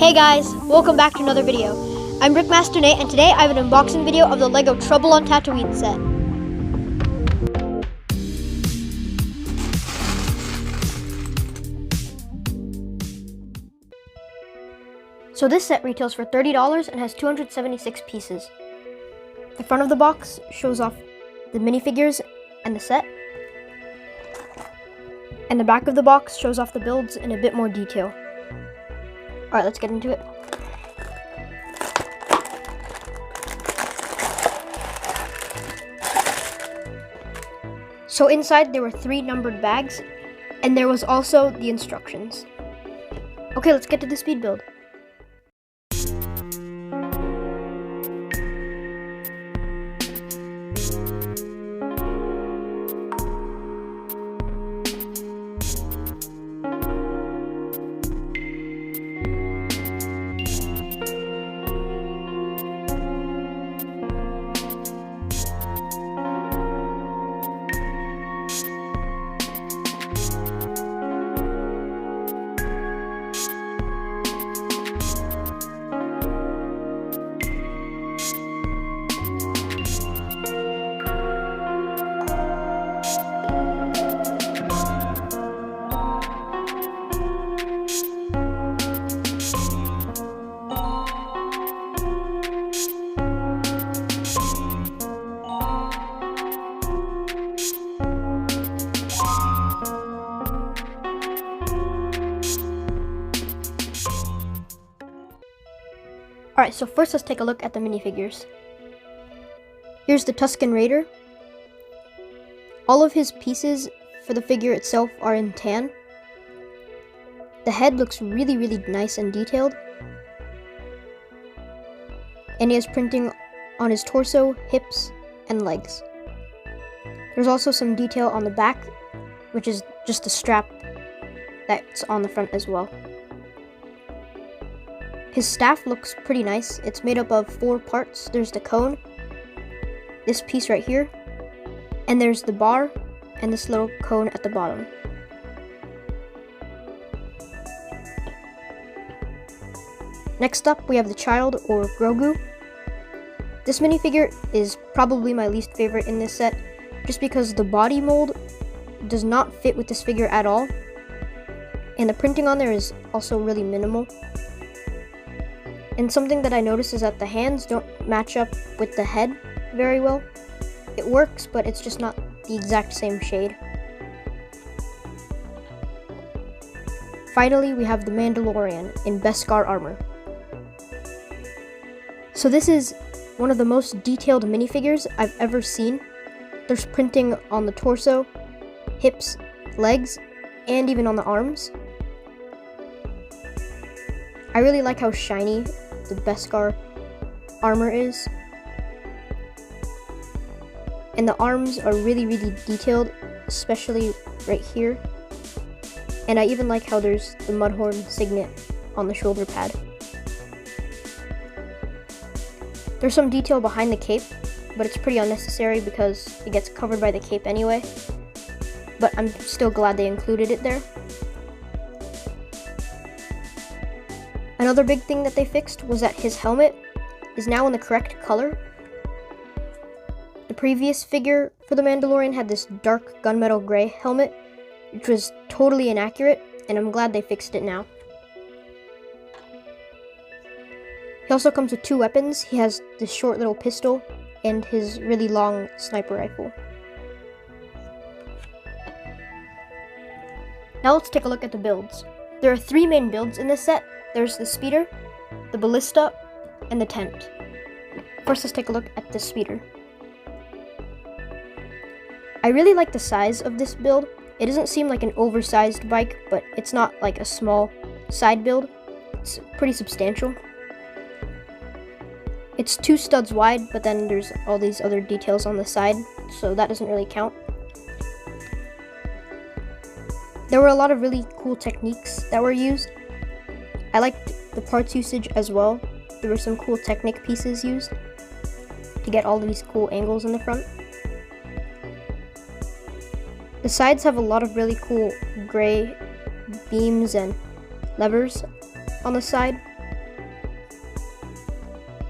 Hey guys, welcome back to another video. I'm Rickmaster Nate, and today I have an unboxing video of the LEGO Trouble on Tatooine set. So this set retails for $30 and has 276 pieces. The front of the box shows off the minifigures and the set. And the back of the box shows off the builds in a bit more detail. Alright, let's get into it. So inside there were 3 numbered bags, and there was also the instructions. Okay, let's get to the speed build. Alright, so first let's take a look at the minifigures. Here's the Tusken Raider. All of his pieces for the figure itself are in tan. The head looks really nice and detailed. And he has printing on his torso, hips, and legs. There's also some detail on the back, which is just the strap that's on the front as well. His staff looks pretty nice. It's made up of 4 parts. There's the cone, this piece right here, and there's the bar, and this little cone at the bottom. Next up, we have the child, or Grogu. This minifigure is probably my least favorite in this set, just because the body mold does not fit with this figure at all, and the printing on there is also really minimal. And something that I noticed is that the hands don't match up with the head very well. It works, but it's just not the exact same shade. Finally, we have the Mandalorian in Beskar armor. So this is one of the most detailed minifigures I've ever seen. There's printing on the torso, hips, legs, and even on the arms. I really like how shiny the Beskar armor is. And the arms are really detailed, especially right here. And I even like how there's the Mudhorn signet on the shoulder pad. There's some detail behind the cape, but it's pretty unnecessary because it gets covered by the cape anyway. But I'm still glad they included it there. Another big thing that they fixed was that his helmet is now in the correct color. The previous figure for the Mandalorian had this dark gunmetal gray helmet, which was totally inaccurate, and I'm glad they fixed it now. He also comes with 2 weapons. He has this short little pistol and his really long sniper rifle. Now let's take a look at the builds. There are 3 main builds in this set. There's the speeder, the ballista, and the tent. First, let's take a look at the speeder. I really like the size of this build. It doesn't seem like an oversized bike, but it's not like a small side build. It's pretty substantial. It's 2 studs wide, but then there's all these other details on the side, so that doesn't really count. There were a lot of really cool techniques that were used. I liked the parts usage as well. There were some cool Technic pieces used to get all these cool angles in the front. The sides have a lot of really cool gray beams and levers on the side.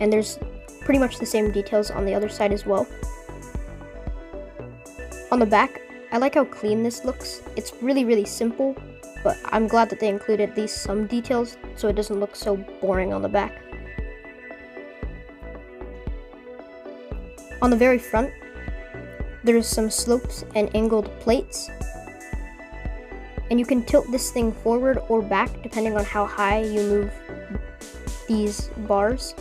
and there's pretty much the same details on the other side as well. On the back, I like how clean this looks. It's really simple, but I'm glad that they included at least some details so it doesn't look so boring on the back. On the very front, there's some slopes and angled plates, and you can tilt this thing forward or back depending on how high you move these bars.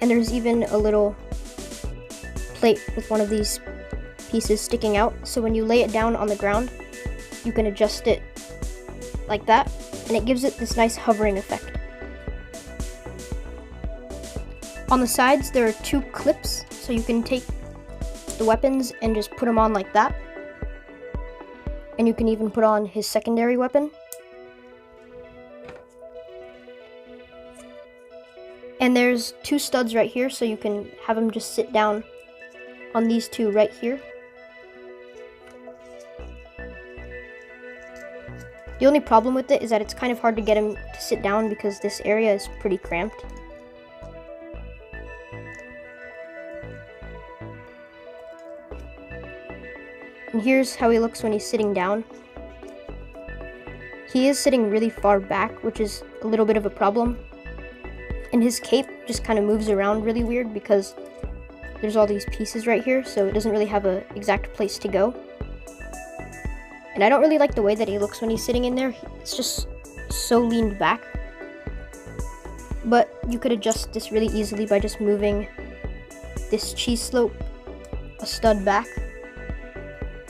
And there's even a little plate with one of these pieces sticking out, so when you lay it down on the ground, you can adjust it like that, and it gives it this nice hovering effect. On the sides, there are 2 clips, so you can take the weapons and just put them on like that. And you can even put on his secondary weapon. And there's 2 studs right here, so you can have him just sit down on these 2 right here. The only problem with it is that it's kind of hard to get him to sit down because this area is pretty cramped. And here's how he looks when he's sitting down. He is sitting really far back, which is a little bit of a problem. And his cape just kind of moves around really weird because there's all these pieces right here, so it doesn't really have an exact place to go. And I don't really like the way that he looks when he's sitting in there. It's just so leaned back. But you could adjust this really easily by just moving this cheese slope a stud back.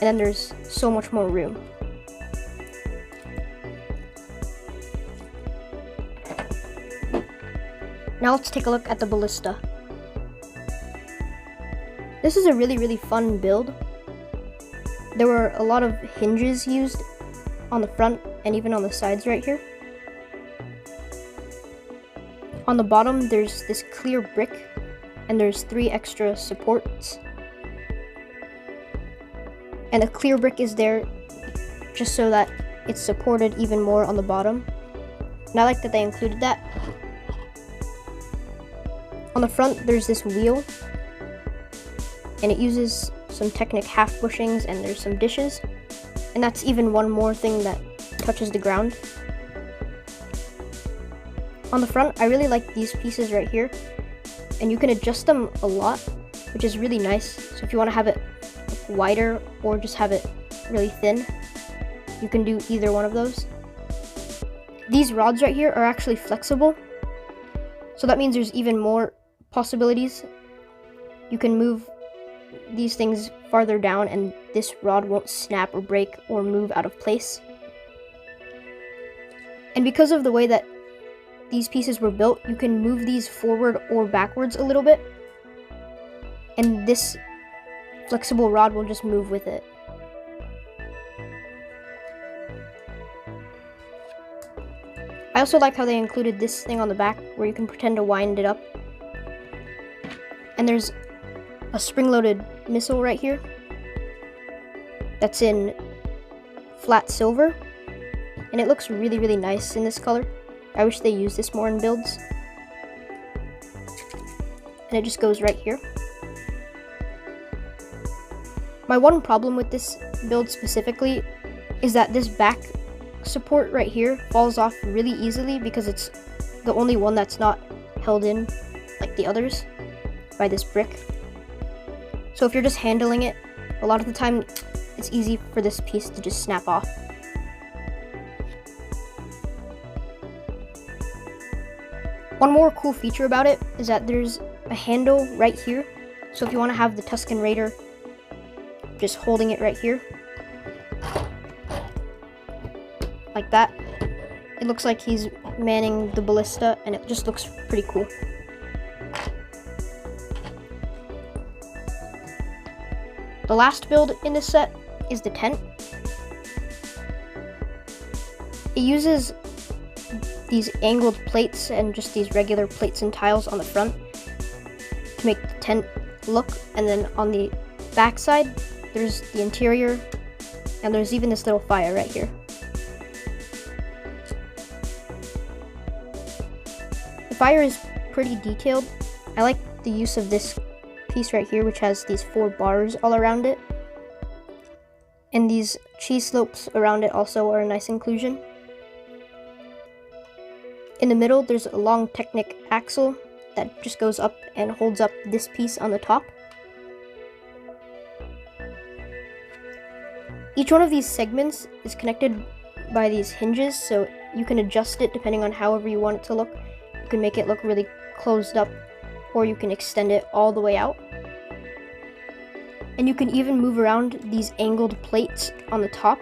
And then there's so much more room. Now let's take a look at the Ballista. This is a really fun build. There were a lot of hinges used on the front and even on the sides right here. On the bottom, there's this clear brick, and there's 3 extra supports. And the clear brick is there just so that it's supported even more on the bottom. And I like that they included that. On the front, there's this wheel, and it uses some Technic half bushings, and there's some dishes. And that's even one more thing that touches the ground. On the front, I really like these pieces right here, and you can adjust them a lot, which is really nice. So if you want to have it wider or just have it really thin, you can do either one of those. These rods right here are actually flexible, so that means there's even more possibilities. You can move these things farther down and this rod won't snap or break or move out of place. And because of the way that these pieces were built, you can move these forward or backwards a little bit, and this flexible rod will just move with it. I also like how they included this thing on the back where you can pretend to wind it up. And there's a spring-loaded missile right here that's in flat silver, and it looks really nice in this color. I wish they used this more in builds. And it just goes right here. My one problem with this build specifically is that this back support right here falls off really easily because it's the only one that's not held in like the others by this brick. So if you're just handling it, a lot of the time it's easy for this piece to just snap off. One more cool feature about it is that there's a handle right here. So if you want to have the Tusken Raider just holding it right here, like that, it looks like he's manning the Ballista, and it just looks pretty cool. The last build in this set is the tent. It uses these angled plates and just these regular plates and tiles on the front to make the tent look, and then on the back side there's the interior, and there's even this little fire right here. The fire is pretty detailed. I like the use of this piece right here, which has these 4 bars all around it. And these cheese slopes around it also are a nice inclusion. In the middle, there's a long Technic axle that just goes up and holds up this piece on the top. Each one of these segments is connected by these hinges, so you can adjust it depending on however you want it to look. You can make it look really closed up, or you can extend it all the way out. And you can even move around these angled plates on the top,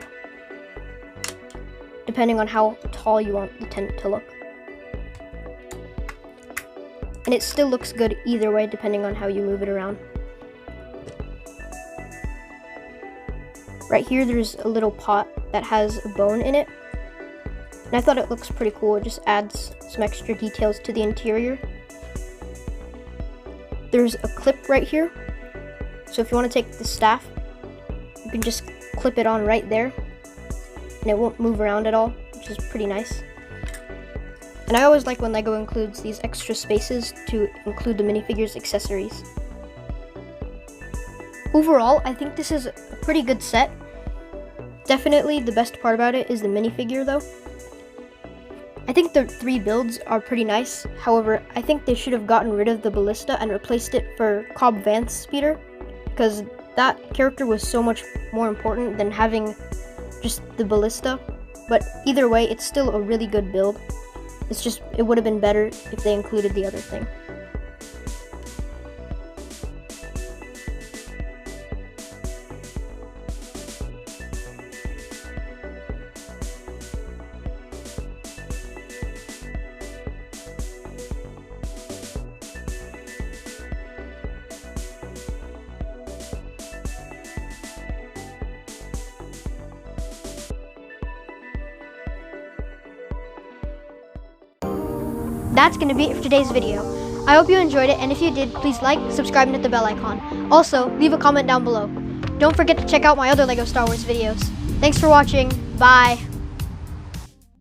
depending on how tall you want the tent to look. And it still looks good either way, depending on how you move it around. Right here, there's a little pot that has a bone in it. And I thought it looks pretty cool. It just adds some extra details to the interior. There's a clip right here. So if you want to take the staff, you can just clip it on right there. And it won't move around at all, which is pretty nice. And I always like when LEGO includes these extra spaces to include the minifigures accessories. Overall, I think this is a pretty good set. Definitely the best part about it is the minifigure though. I think the 3 builds are pretty nice. However, I think they should have gotten rid of the Ballista and replaced it for Cobb Vanth's speeder, because that character was so much more important than having just the Ballista. But either way, it's still a really good build. It's just, it would have been better if they included the other thing. That's going to be it for today's video. I hope you enjoyed it, and if you did, please like, subscribe, and hit the bell icon. Also, leave a comment down below. Don't forget to check out my other LEGO Star Wars videos. Thanks for watching. Bye.